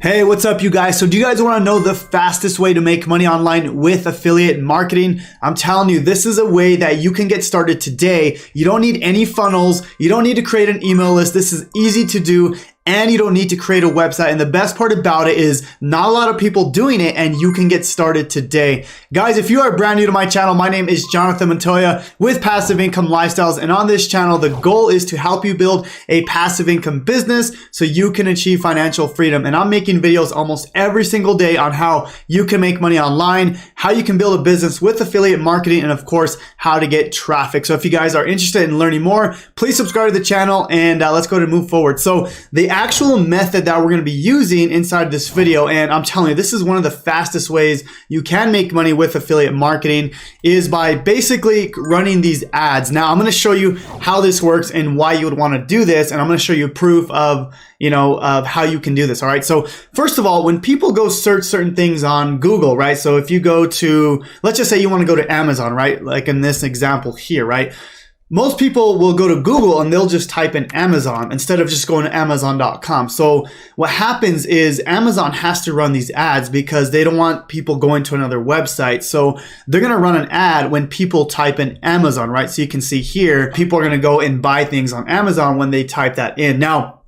Hey, what's up you guys? So do you guys want to know the fastest way to make money online with affiliate marketing? I'm telling you, this is a way that you can get started today. You don't need any funnels. You don't need to create an email list. This is easy to do. And you don't need to create a website. And the best part about it is not a lot of people doing it, and you can get started today. Guys, if you are brand new to my channel, my name is Jonathan Montoya with Passive Income Lifestyles. And on this channel, the goal is to help you build a passive income business so you can achieve financial freedom. And I'm making videos almost every single day on how you can make money online, how you can build a business with affiliate marketing, and of course, how to get traffic. So if you guys are interested in learning more, please subscribe to the channel and let's go to move forward. So the actual method that we're going to be using inside this video, and I'm telling you, this is one of the fastest ways you can make money with affiliate marketing, is by basically running these ads. Now I'm going to show you how this works and why you would want to do this, and I'm going to show you proof of of how you can do this. All right. So first of all, when people go search certain things on Google, right? So if you go to, let's just say you want to go to Amazon, right? Like in this example here, right? Most people will go to Google and they'll just type in Amazon instead of just going to Amazon.com. So what happens is Amazon has to run these ads because they don't want people going to another website. So they're going to run an ad when people type in Amazon, right? So you can see here, people are going to go and buy things on Amazon when they type that in. Now,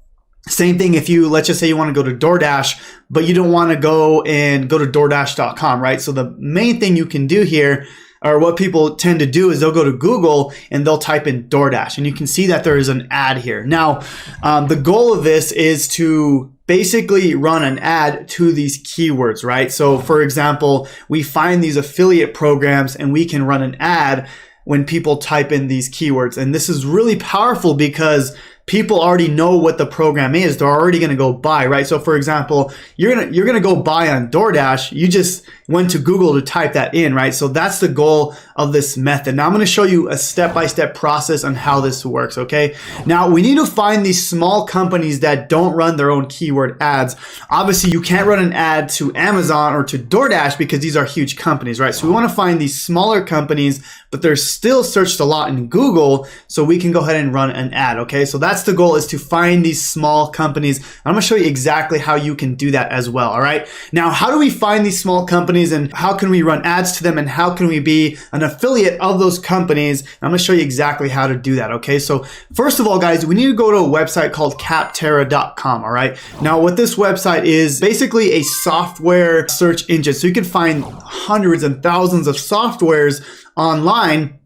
same thing if you, let's just say you want to go to DoorDash, but you don't want to go to DoorDash.com, right? So the main thing you can do here, or what people tend to do, is they'll go to Google and they'll type in DoorDash, and you can see that there is an ad here. Now, the goal of this is to basically run an ad to these keywords, right? So for example, we find these affiliate programs and we can run an ad when people type in these keywords. And this is really powerful because people already know what the program is. They're already going to go buy, right? So for example, you're going to go buy on DoorDash. You just went to Google to type that in, right? So that's the goal of this method. Now I'm going to show you a step-by-step process on how this works, okay? Now we need to find these small companies that don't run their own keyword ads. Obviously, you can't run an ad to Amazon or to DoorDash because these are huge companies, right? So we want to find these smaller companies, but they're still searched a lot in Google, so we can go ahead and run an ad, okay? So that's the goal, is to find these small companies. I'm going to show you exactly how you can do that as well, all right? Now, how do we find these small companies and how can we run ads to them and how can we be an affiliate of those companies? And I'm going to show you exactly how to do that, okay? So first of all, guys, we need to go to a website called capterra.com, all right? Now, what this website is basically a software search engine. So you can find hundreds and thousands of softwares online,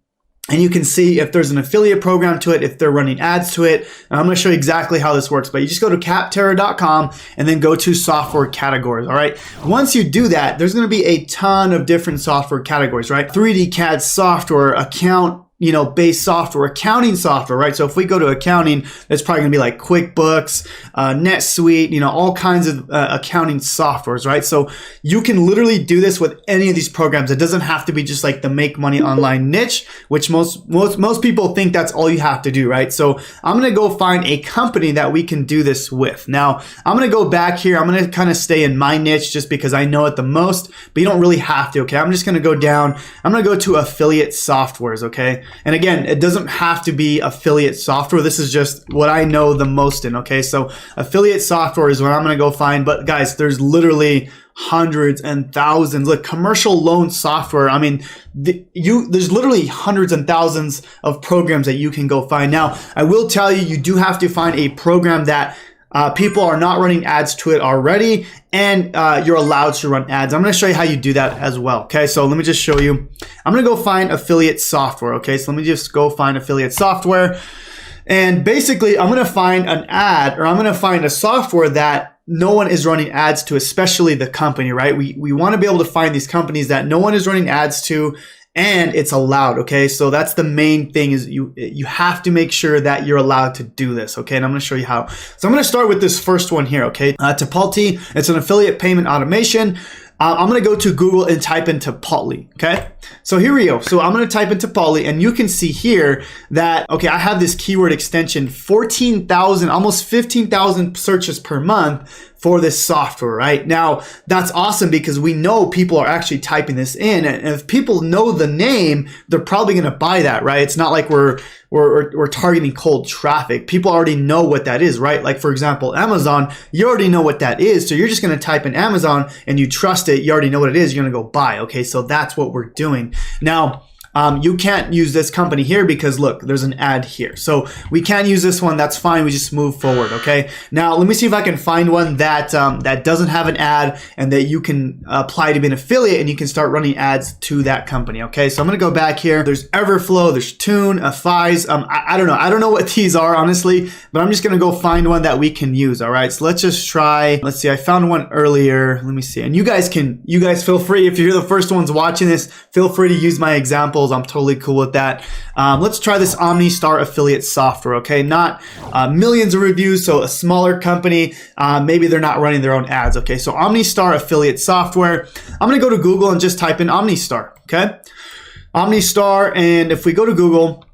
and you can see if there's an affiliate program to it, if they're running ads to it. And I'm going to show you exactly how this works, but you just go to capterra.com and then go to software categories, all right? Once you do that, there's going to be a ton of different software categories, right? 3D CAD software, based software, accounting software, right? So if we go to accounting, it's probably gonna be like QuickBooks, NetSuite, all kinds of accounting softwares, right? So you can literally do this with any of these programs. It doesn't have to be just like the make money online niche, which most people think that's all you have to do, right? So I'm gonna go find a company that we can do this with. Now, I'm gonna go back here. I'm gonna kind of stay in my niche just because I know it the most, but you don't really have to, okay? I'm just gonna go down. I'm gonna go to affiliate softwares, okay? And again, it doesn't have to be affiliate software. This is just what I know the most in, okay? So affiliate software is what I'm going to go find. But guys, there's literally hundreds and thousands. Look, commercial loan software. I mean, there's literally hundreds and thousands of programs that you can go find. Now, I will tell you, you do have to find a program that people are not running ads to it already, and you're allowed to run ads. I'm going to show you how you do that as well. Okay, so let me just show you. I'm going to go find affiliate software. Okay, so let me just go find affiliate software. And basically, I'm going to find an ad, or I'm going to find a software that no one is running ads to, especially the company, right? We want to be able to find these companies that no one is running ads to, and it's allowed, okay? So that's the main thing, is you have to make sure that you're allowed to do this, okay? And I'm gonna show you how. So I'm gonna start with this first one here, okay? Tipalti, it's an affiliate payment automation. I'm gonna go to Google and type in Tipalti, okay? So here we go. So I'm gonna type in Tipalti, and you can see here that, okay, I have this keyword extension, 14,000, almost 15,000 searches per month for this software, right? Now, that's awesome because we know people are actually typing this in, and if people know the name, they're probably going to buy that, right? It's not like we're targeting cold traffic. People already know what that is, right? Like for example, Amazon, you already know what that is. So you're just going to type in Amazon and you trust it. You already know what it is. You're going to go buy. Okay. So that's what we're doing. Now, you can't use this company here because look, there's an ad here. So we can't use this one. That's fine. We just move forward. Okay. Now let me see if I can find one that, that doesn't have an ad and that you can apply to be an affiliate and you can start running ads to that company. Okay. So I'm going to go back here. There's Everflow, there's Tune, Fize. I don't know. I don't know what these are honestly, but I'm just going to go find one that we can use. All right. So let's just try, let's see. I found one earlier. Let me see. And you guys feel free. If you're the first ones watching this, feel free to use my examples. I'm totally cool with that. Let's try this OmniStar affiliate software, okay? Not millions of reviews, so a smaller company, maybe they're not running their own ads, okay? So OmniStar affiliate software. I'm gonna go to Google and just type in OmniStar, okay? OmniStar, and if we go to Google,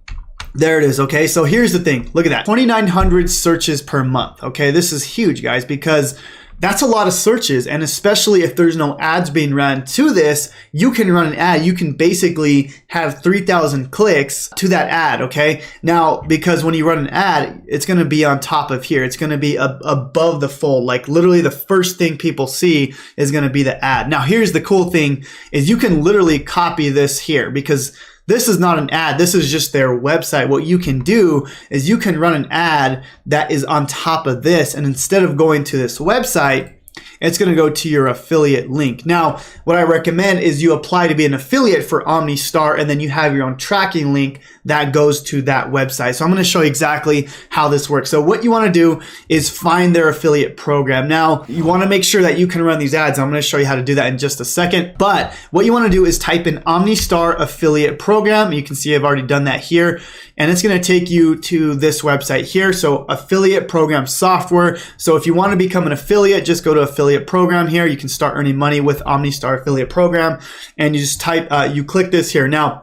there it is, okay? So here's the thing, look at that, 2,900 searches per month, okay? This is huge, guys, because that's a lot of searches, and especially if there's no ads being run to this, you can run an ad. You can basically have 3,000 clicks to that ad, okay? Now, because when you run an ad, it's gonna be on top of here. It's gonna be above the fold. Like literally the first thing people see is gonna be the ad. Now, here's the cool thing is you can literally copy this here because this is not an ad. This is just their website. What you can do is you can run an ad that is on top of this. And instead of going to this website, it's going to go to your affiliate link. Now, what I recommend is you apply to be an affiliate for OmniStar, and then you have your own tracking link that goes to that website. So I'm going to show you exactly how this works. So what you want to do is find their affiliate program. Now, you want to make sure that you can run these ads. I'm going to show you how to do that in just a second. But what you want to do is type in OmniStar affiliate program. You can see I've already done that here. And it's going to take you to this website here. So affiliate program software. So if you want to become an affiliate, just go to affiliate program here. You can start earning money with OmniStar affiliate program. And you just type, you click this here. Now,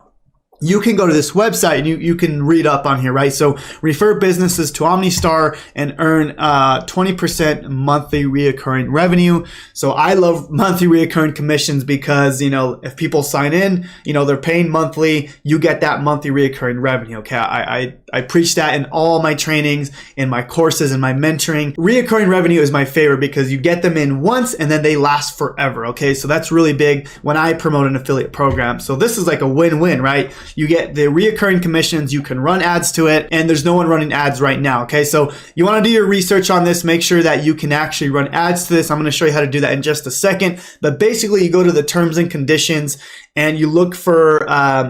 you can go to this website and you can read up on here, right? So refer businesses to OmniStar and earn 20% monthly reoccurring revenue. So I love monthly reoccurring commissions because, you know, if people sign in, you know, they're paying monthly, you get that monthly reoccurring revenue. Okay. I preach that in all my trainings, in my courses, and my mentoring. Reoccurring revenue is my favorite because you get them in once and then they last forever. Okay. So that's really big when I promote an affiliate program. So this is like a win-win, right? You get the reoccurring commissions, you can run ads to it, and there's no one running ads right now, okay? So you wanna do your research on this, make sure that you can actually run ads to this. I'm gonna show you how to do that in just a second, but basically you go to the terms and conditions and you look for,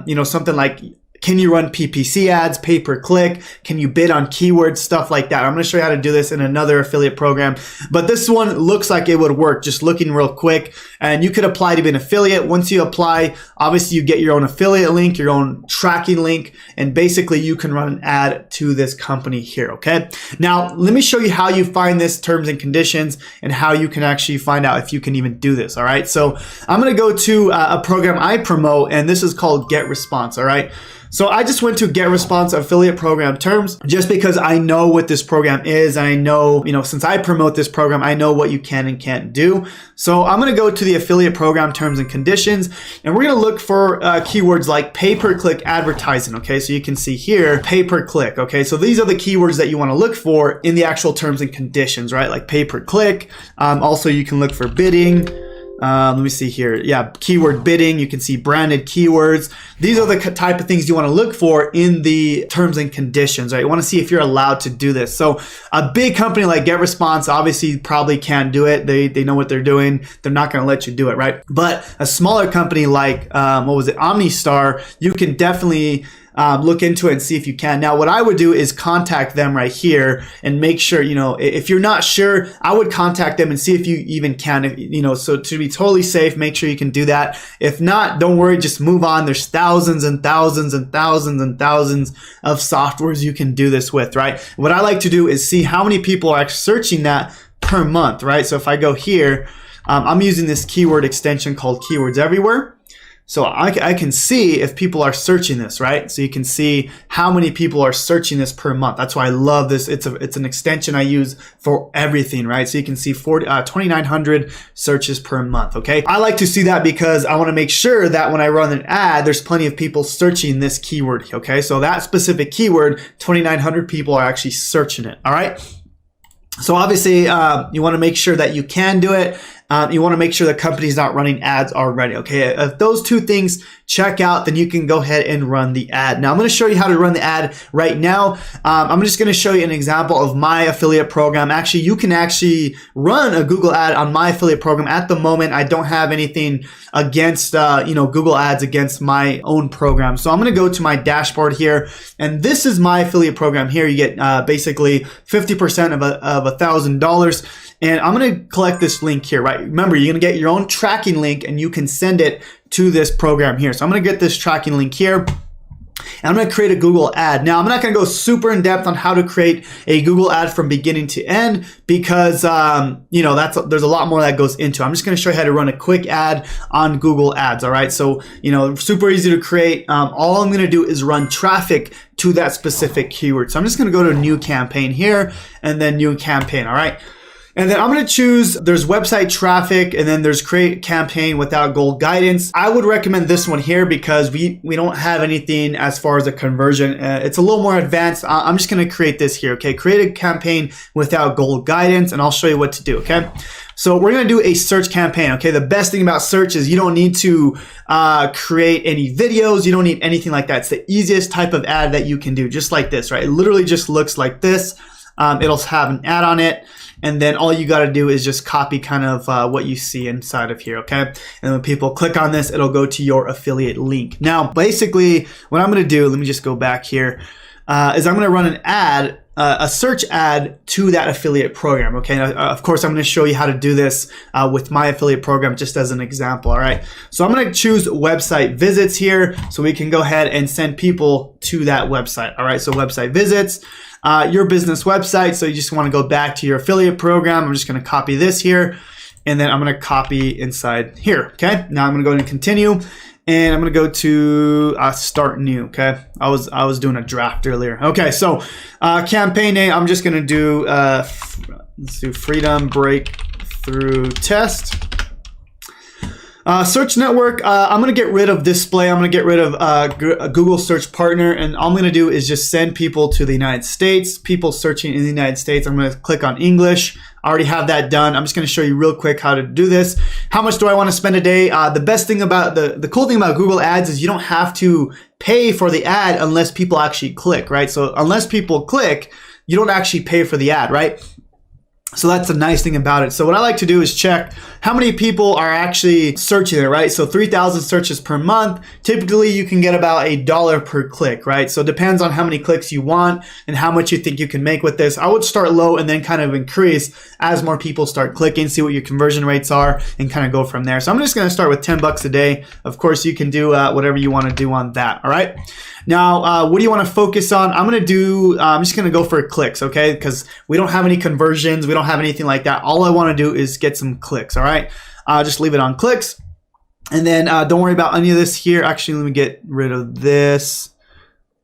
you know, something like, can you run PPC ads, pay per click? Can you bid on keywords, stuff like that? I'm going to show you how to do this in another affiliate program, but this one looks like it would work, just looking real quick. And you could apply to be an affiliate. Once you apply, obviously you get your own affiliate link, your own tracking link, and basically you can run an ad to this company here, okay? Now, let me show you how you find this terms and conditions and how you can actually find out if you can even do this, all right? So I'm going to go to a program I promote, and this is called GetResponse, all right? So I just went to GetResponse affiliate program terms just because I know what this program is. I know, you know, since I promote this program, I know what you can and can't do. So I'm going to go to the affiliate program terms and conditions, and we're going to look for keywords like pay-per-click advertising. Okay, so you can see here, pay-per-click. Okay, so these are the keywords that you want to look for in the actual terms and conditions, right? Like pay-per-click. Also, you can look for bidding. Let me see here. Yeah, keyword bidding. You can see branded keywords. These are the type of things you want to look for in the terms and conditions, right? You want to see if you're allowed to do this. So a big company like GetResponse obviously probably can't do it. They know what they're doing. They're not going to let you do it, right? But a smaller company like, OmniStar, you can definitely look into it and see if you can. Now, what I would do is contact them right here and make sure, you know, if you're not sure, I would contact them and see if you even can, you know, so to be totally safe, make sure you can do that. If not, don't worry, just move on. There's thousands and thousands and thousands and thousands of softwares you can do this with, right? What I like to do is see how many people are searching that per month, right? So if I go here, I'm using this keyword extension called Keywords Everywhere. So I can see if people are searching this, right? So you can see how many people are searching this per month. That's why I love this. It's an extension I use for everything, right? So you can see 2,900 searches per month, okay? I like to see that because I want to make sure that when I run an ad, there's plenty of people searching this keyword, okay? So that specific keyword, 2,900 people are actually searching it, all right? So obviously, you want to make sure that you can do it. You want to make sure the company's not running ads already, okay? If those two things check out, then you can go ahead and run the ad. Now, I'm going to show you how to run the ad right now. I'm just going to show you an example of my affiliate program. Actually, you can actually run a Google ad on my affiliate program. At the moment, I don't have anything against, Google ads against my own program. So I'm going to go to my dashboard here, and this is my affiliate program here. You get basically 50% of $1,000. And I'm going to collect this link here, right? Remember, you're going to get your own tracking link and you can send it to this program here. So I'm going to get this tracking link here. And I'm going to create a Google ad. Now, I'm not going to go super in depth on how to create a Google ad from beginning to end because, there's a lot more that goes into it. I'm just going to show you how to run a quick ad on Google Ads. All right. So, super easy to create. All I'm going to do is run traffic to that specific keyword. So I'm just going to go to new campaign here and then new campaign. All right. And then I'm going to choose, there's website traffic and then there's create campaign without goal guidance. I would recommend this one here because we don't have anything as far as a conversion. It's a little more advanced. I'm just going to create this here. Okay. Create a campaign without goal guidance and I'll show you what to do. Okay. So we're going to do a search campaign. Okay. The best thing about search is you don't need to create any videos. You don't need anything like that. It's the easiest type of ad that you can do, just like this, right? It literally just looks like this. It'll have an ad on it. And then all you got to do is just copy kind of what you see inside of here, okay? And when people click on this, it'll go to your affiliate link. Now, basically, what I'm going to do, let me just go back here, is I'm going to run an ad, a search ad to that affiliate program, okay? Now, of course, I'm going to show you how to do this with my affiliate program just as an example, all right? So I'm going to choose website visits here so we can go ahead and send people to that website, all right? So website visits. Your business website. So you just want to go back to your affiliate program. I'm just going to copy this here and then I'm going to copy inside here. Okay. Now I'm going to go ahead and continue and I'm going to go to start new. Okay. I was doing a draft earlier. Okay. So campaign name, I'm just going to do, let's do Freedom Breakthrough Test. Search network, I'm going to get rid of display. I'm going to get rid of Google Search Partner. And all I'm going to do is just send people to the United States, people searching in the United States. I'm going to click on English. I already have that done. I'm just going to show you real quick how to do this. How much do I want to spend a day? The best thing about the cool thing about Google Ads is you don't have to pay for the ad unless people actually click, right? So unless people click, you don't actually pay for the ad, right? So that's the nice thing about it. So what I like to do is check how many people are actually searching it, right? So 3,000 searches per month. Typically, you can get about $1 per click, right? So it depends on how many clicks you want and how much you think you can make with this. I would start low and then kind of increase as more people start clicking, see what your conversion rates are and kind of go from there. So I'm just going to start with 10 bucks a day. Of course, you can do whatever you want to do on that, all right? Now, what do you want to focus on? I'm just going to go for clicks, okay? Because we don't have any conversions. We don't have anything like that. All I want to do is get some clicks, all right? Just leave it on clicks. And then don't worry about any of this here. Actually, let me get rid of this.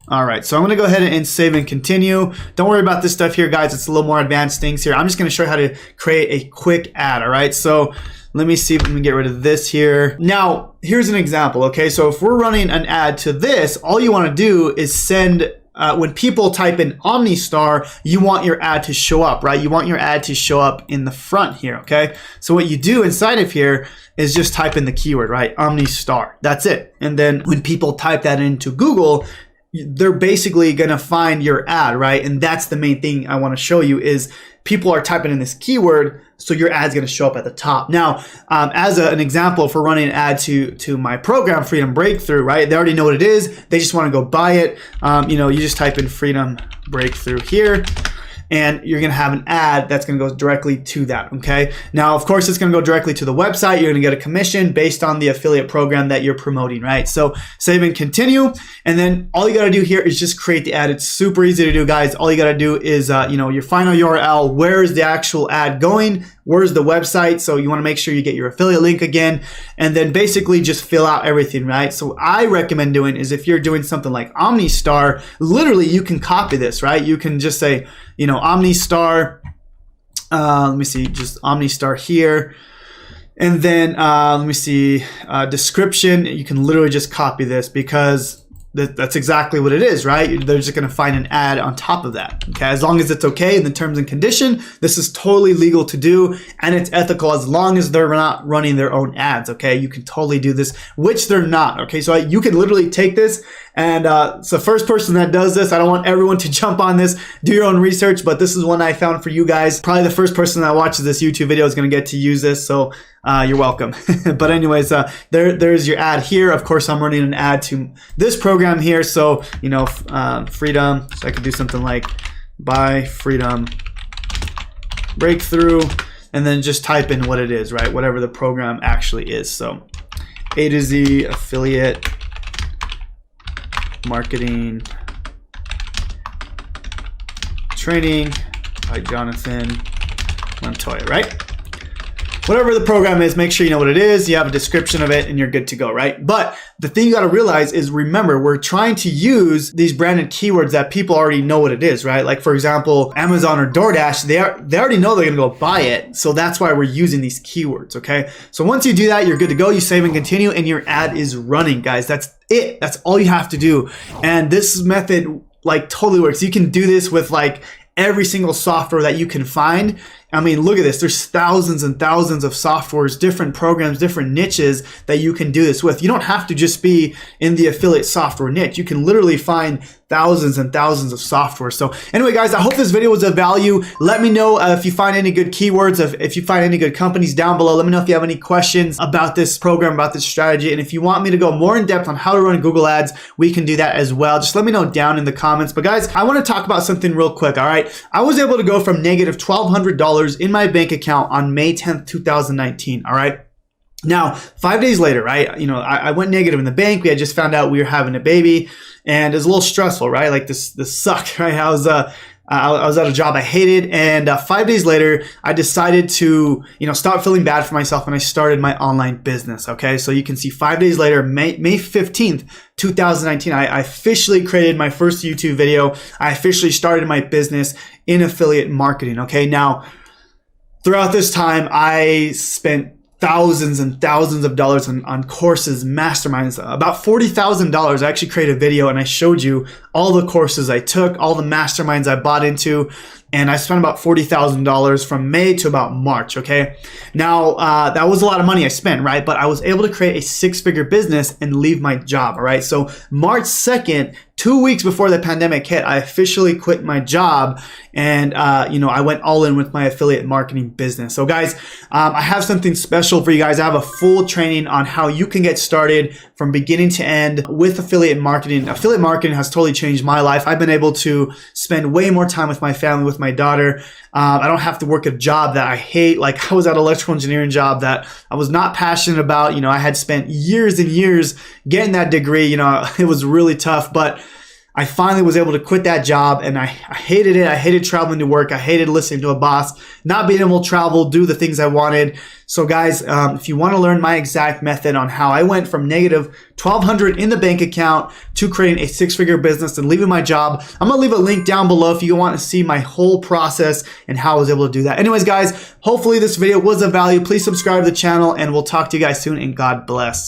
All right, so I'm going to go ahead and save and continue. Don't worry about this stuff here, guys. It's a little more advanced things here. I'm just going to show you how to create a quick ad, all right? So let me see if we can get rid of this here. Now, here's an example, okay? So if we're running an ad to this, all you want to do is send, when people type in OmniStar, you want your ad to show up, right? You want your ad to show up in the front here, okay? So what you do inside of here is just type in the keyword, right? OmniStar, that's it. And then when people type that into Google, they're basically going to find your ad, right? And that's the main thing I want to show you is people are typing in this keyword, so your ad's going to show up at the top. Now, as an example for running an ad to my program, Freedom Breakthrough, right? They already know what it is. They just want to go buy it. You just type in Freedom Breakthrough here. And you're going to have an ad that's going to go directly to that, okay? Now, of course, it's going to go directly to the website. You're going to get a commission based on the affiliate program that you're promoting, right? So save and continue. And then all you got to do here is just create the ad. It's super easy to do, guys. All you got to do is, your final URL. Where is the actual ad going? where's the website. So you want to make sure you get your affiliate link again, and then basically just fill out everything, right? So I recommend doing is if you're doing something like OmniStar, literally you can copy this, right? You can just say, you know, OmniStar, let me see, just OmniStar here. And then let me see, description. You can literally just copy this because that's exactly what it is, right? They're just going to find an ad on top of that. Okay, as long as it's okay in the terms and condition, this is totally legal to do, and it's ethical as long as they're not running their own ads. Okay, you can totally do this, which they're not. Okay, so you can literally take this, and it's the first person that does this. I don't want everyone to jump on this. Do your own research, but this is one I found for you guys. Probably the first person that watches this YouTube video is going to get to use this, so you're welcome. But anyways, there's your ad here. Of course, I'm running an ad to this program here. So, you know, freedom. So I could do something like buy freedom breakthrough, and then just type in what it is, right? Whatever the program actually is. So A to Z affiliate marketing training by Jonathan Montoya, right? Whatever the program is, make sure you know what it is, you have a description of it, and you're good to go, right? But the thing you got to realize is, remember, we're trying to use these branded keywords that people already know what it is, right? Like, for example, Amazon or DoorDash, they already know they're going to go buy it. So that's why we're using these keywords, okay? So once you do that, you're good to go. You save and continue, and your ad is running, guys. That's it. That's all you have to do. And this method, like, totally works. You can do this with, like, every single software that you can find. I mean, look at this. There's thousands and thousands of softwares, different programs, different niches that you can do this with. You don't have to just be in the affiliate software niche. You can literally find thousands and thousands of software. So anyway, guys, I hope this video was of value. Let me know if you find any good keywords, if you find any good companies down below. Let me know if you have any questions about this program, about this strategy. And if you want me to go more in depth on how to run Google ads, we can do that as well. Just let me know down in the comments. But guys, I want to talk about something real quick. All right. I was able to go from negative $1,200 in my bank account on May 10th, 2019. All right. Now, 5 days later, right, you know, I went negative in the bank. We had just found out we were having a baby, and it was a little stressful, right? Like this sucked, right? I was at a job I hated, and 5 days later, I decided to, you know, stop feeling bad for myself, and I started my online business. Okay, so you can see 5 days later, May 15th, 2019, I officially created my first YouTube video. I officially started my business in affiliate marketing. Okay, now throughout this time, I spent thousands and thousands of dollars on courses, masterminds, about $40,000. I actually created a video and I showed you all the courses I took, all the masterminds I bought into, and I spent about $40,000 from May to about March, okay? Now, that was a lot of money I spent, right? But I was able to create a six-figure business and leave my job, all right? So March 2nd, 2 weeks before the pandemic hit, I officially quit my job, and you know, I went all in with my affiliate marketing business. So guys, I have something special for you guys. I have a full training on how you can get started from beginning to end with affiliate marketing. Affiliate marketing has totally changed my life. I've been able to spend way more time with my family, with my daughter. I don't have to work a job that I hate. Like, I was at an electrical engineering job that I was not passionate about. You know, I had spent years and years getting that degree. You know, it was really tough, but I finally was able to quit that job, and I hated it. I hated traveling to work. I hated listening to a boss, not being able to travel, do the things I wanted. So guys, if you want to learn my exact method on how I went from negative $1,200 in the bank account to creating a six-figure business and leaving my job, I'm going to leave a link down below if you want to see my whole process and how I was able to do that. Anyways, guys, hopefully this video was of value. Please subscribe to the channel, and we'll talk to you guys soon, and God bless.